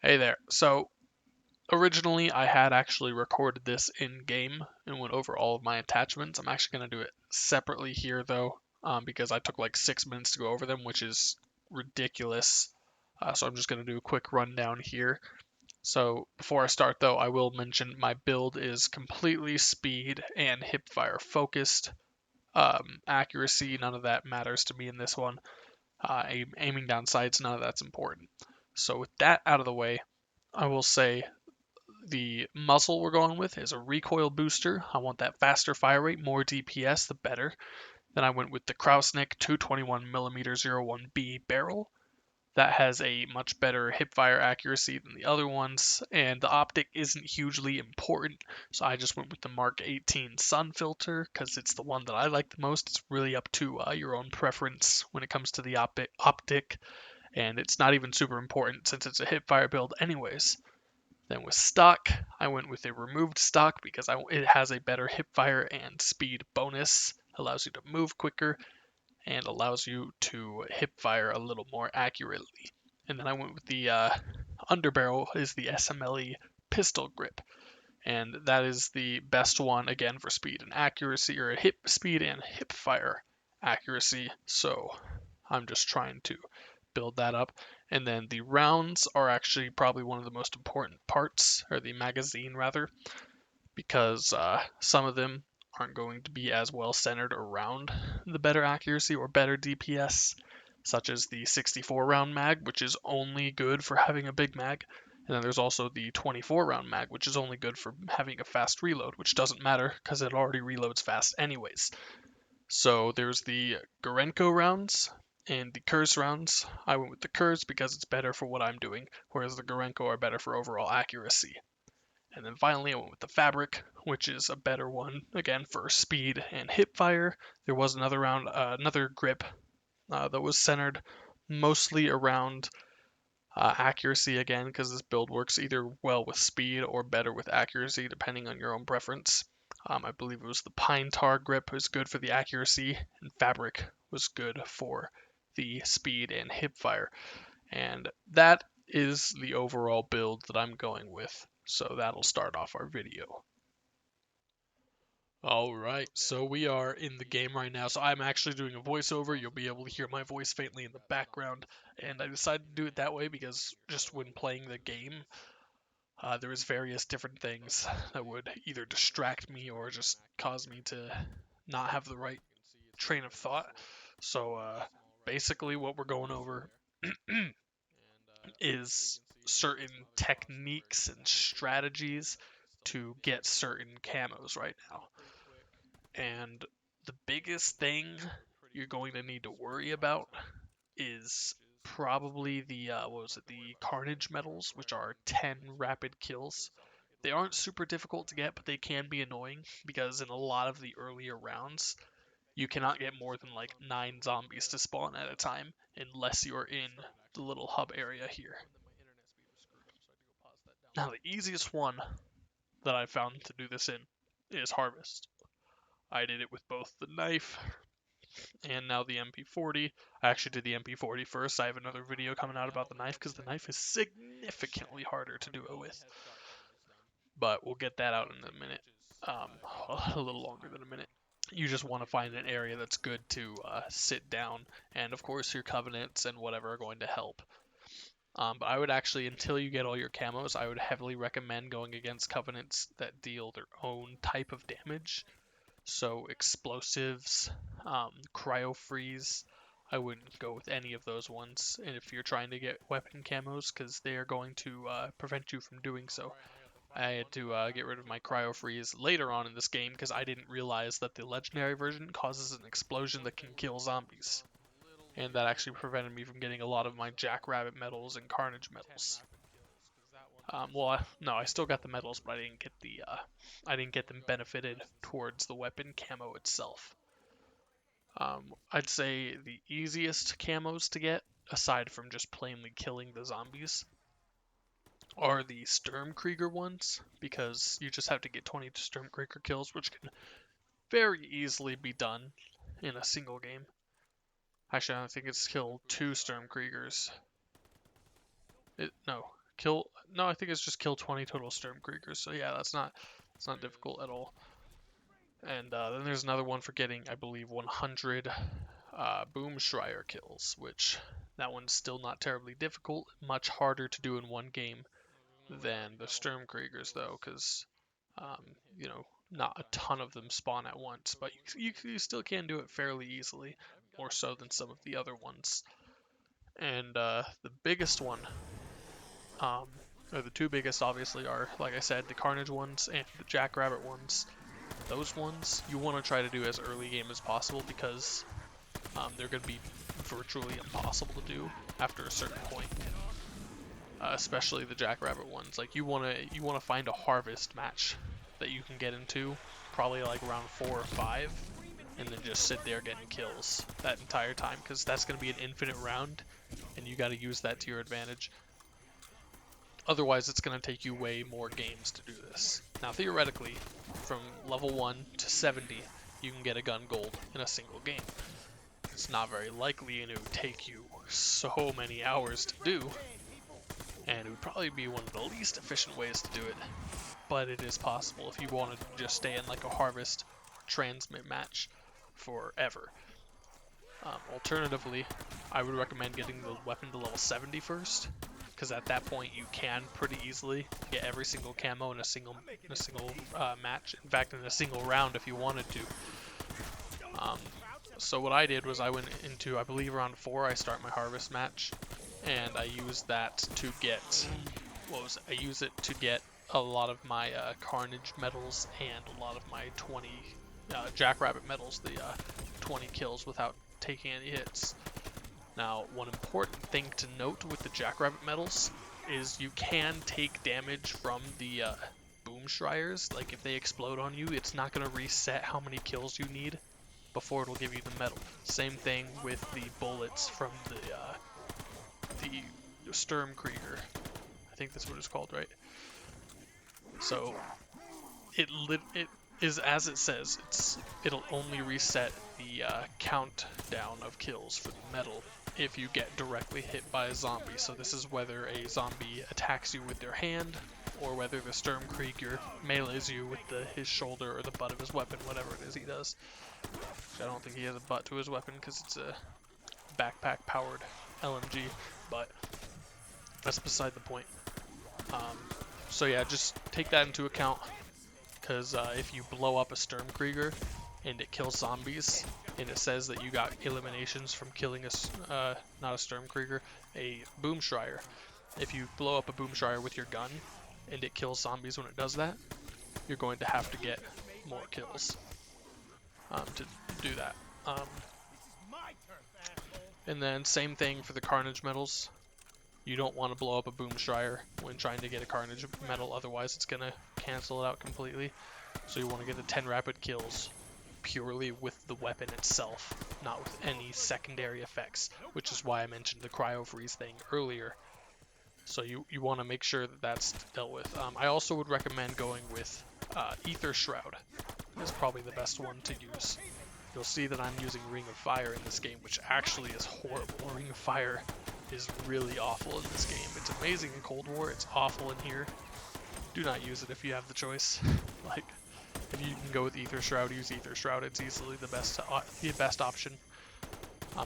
Hey there. So originally I had actually recorded this in game and went over all of my attachments. I'm actually going to do it separately here though, because I took like 6 minutes to go over them, which is ridiculous. So I'm just going to do a quick rundown here. So before I start though, I will mention my build is completely speed and hipfire focused. Accuracy, none of that matters to me in this one. Aiming down sights, none of that's important. So with that out of the way, I will say the muzzle we're going with is a recoil booster. I want that faster fire rate, more DPS, the better. Then I went with the Krausnik 221mm 01B barrel. That has a much better hipfire accuracy than the other ones, and the optic isn't hugely important, so I just went with the Mark 18 sun filter because it's the one that I like the most. It's really up to your own preference when it comes to the optic, and it's not even super important since it's a hipfire build anyways. Then with stock, I went with a removed stock because it has a better hipfire and speed bonus, allows you to move quicker, and allows you to hipfire a little more accurately. And then I went with the underbarrel is the SMLE pistol grip, and that is the best one again for speed and accuracy, or hip speed and hipfire accuracy. So I'm just trying to build that up. And then the rounds are actually probably one of the most important parts, or the magazine rather, because some of them aren't going to be as well centered around the better accuracy or better DPS, such as the 64 round mag, which is only good for having a big mag. And then there's also the 24 round mag, which is only good for having a fast reload, which doesn't matter because it already reloads fast anyways. So there's the Gorenko rounds and the Kurz rounds. I went with the Kurz because it's better for what I'm doing, whereas the Gorenko are better for overall accuracy. And then finally I went with the Fabric, which is a better one, again, for speed and hip fire. There was another grip that was centered mostly around accuracy again, because this build works either well with speed or better with accuracy, depending on your own preference. I believe it was the Pine Tar grip was good for the accuracy, and Fabric was good for the speed and hip fire. And that is the overall build that I'm going with. So that'll start off our video. All right, so we are in the game right now. So I'm actually doing a voiceover. You'll be able to hear my voice faintly in the background. And I decided to do it that way because just when playing the game, there was various different things that would either distract me or just cause me to not have the right train of thought. So basically what we're going over is certain techniques and strategies to get certain camos right now. And the biggest thing you're going to need to worry about is probably the the Carnage medals, which are 10 rapid kills. They aren't super difficult to get, but they can be annoying because in a lot of the earlier rounds, you cannot get more than like 9 zombies to spawn at a time unless you're in the little hub area here. Now, the easiest one that I found to do this in is Harvest. I did it with both the knife and now the MP40. I actually did the MP40 first. I have another video coming out about the knife because the knife is significantly harder to do it with. But we'll get that out in a minute. A little longer than a minute. You just want to find an area that's good to sit down, and of course your covenants and whatever are going to help. But I would actually, until you get all your camos, I would heavily recommend going against covenants that deal their own type of damage. So explosives, cryo freeze. I wouldn't go with any of those ones. And if you're trying to get weapon camos, because they are going to prevent you from doing so. I had to get rid of my cryo freeze later on in this game because I didn't realize that the legendary version causes an explosion that can kill zombies. And that actually prevented me from getting a lot of my Jackrabbit medals and Carnage medals. No, I still got the medals, but I didn't get them benefited towards the weapon camo itself. I'd say the easiest camos to get, aside from just plainly killing the zombies, are the Sturmkrieger ones, because you just have to get 20 Sturmkrieger kills, which can very easily be done in a single game. Actually, I don't think it's killed 2 Sturmkriegers. No, No, I think it's just kill 20 total Sturmkriegers. So yeah, it's not difficult at all. And then there's another one for getting, I believe, 100 Boomschreier kills, which that one's still not terribly difficult. Much harder to do in one game than the Sturmkriegers, though, because you know, not a ton of them spawn at once, but you still can do it fairly easily, more so than some of the other ones. And the biggest one, or the two biggest, obviously, are, like I said, the Carnage ones and the Jackrabbit ones. Those ones you want to try to do as early game as possible because they're going to be virtually impossible to do after a certain point. Especially the Jackrabbit ones. Like you want to find a harvest match that you can get into, probably like around 4 or 5, and then just sit there getting kills that entire time, because that's going to be an infinite round, and you got to use that to your advantage. Otherwise, it's going to take you way more games to do this. Now, theoretically, from level 1 to 70, you can get a gun gold in a single game. It's not very likely, and it would take you so many hours to do, and it would probably be one of the least efficient ways to do it. But it is possible if you wanted to just stay in like a harvest or transmit match forever. Alternatively, I would recommend getting the weapon to level 70 first, because at that point you can pretty easily get every single camo in a single match. In fact, in a single round if you wanted to. So what I did was I went into, I believe around 4, I start my harvest match, and I used that to get, I use it to get a lot of my Carnage medals and a lot of my 20 Jackrabbit medals, the 20 kills without taking any hits. Now, one important thing to note with the Jackrabbit medals is you can take damage from the Boomschreiers. Like if they explode on you, it's not going to reset how many kills you need before it'll give you the medal. Same thing with the bullets from the Sturmkrieger. I think that's what it's called, right? So it is as it says. It'll only reset the countdown of kills for the medal if you get directly hit by a zombie. So this is whether a zombie attacks you with their hand, or whether the Sturmkrieger melees you with his shoulder or the butt of his weapon, whatever it is he does. I don't think he has a butt to his weapon because it's a backpack-powered LMG, but that's beside the point. So yeah, just take that into account, because if you blow up a Sturmkrieger and it kills zombies, and it says that you got eliminations from killing not a Sturmkrieger, a Boomschreier. If you blow up a Boomschreier with your gun and it kills zombies when it does that, you're going to have to get more kills to do that. And then same thing for the Carnage medals. You don't want to blow up a Boomschreier when trying to get a Carnage medal, otherwise it's going to cancel it out completely. So you want to get the 10 rapid kills purely with the weapon itself, not with any secondary effects, which is why I mentioned the cryo freeze thing earlier. So you want to make sure that that's dealt with. I also would recommend going with Ether Shroud. Is probably the best one to use. You'll see that I'm using Ring of Fire in this game, which actually is horrible. Ring of Fire is really awful in this game. It's amazing in Cold War, it's awful in here. Do not use it if you have the choice. Like, if you can go with Ether Shroud, use Ether Shroud. It's easily the best option.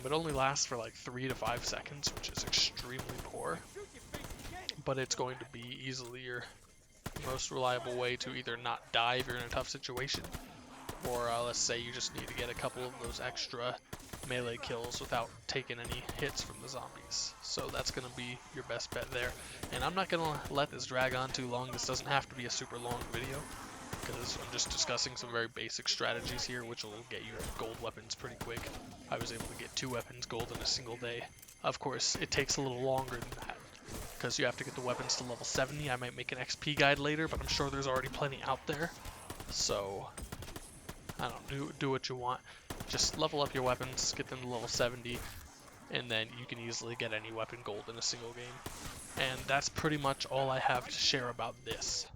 It only lasts for like 3 to 5 seconds, which is extremely poor. But it's going to be easily your most reliable way to either not die if you're in a tough situation, or let's say you just need to get a couple of those extra melee kills without taking any hits from the zombies. So that's going to be your best bet there. And I'm not going to let this drag on too long. This doesn't have to be a super long video, because I'm just discussing some very basic strategies here, which will get you gold weapons pretty quick. I was able to get 2 weapons gold in a single day. Of course, it takes a little longer than that, because you have to get the weapons to level 70. I might make an XP guide later, but I'm sure there's already plenty out there. So, I don't know, do what you want. Just level up your weapons, get them to level 70, and then you can easily get any weapon gold in a single game. And that's pretty much all I have to share about this.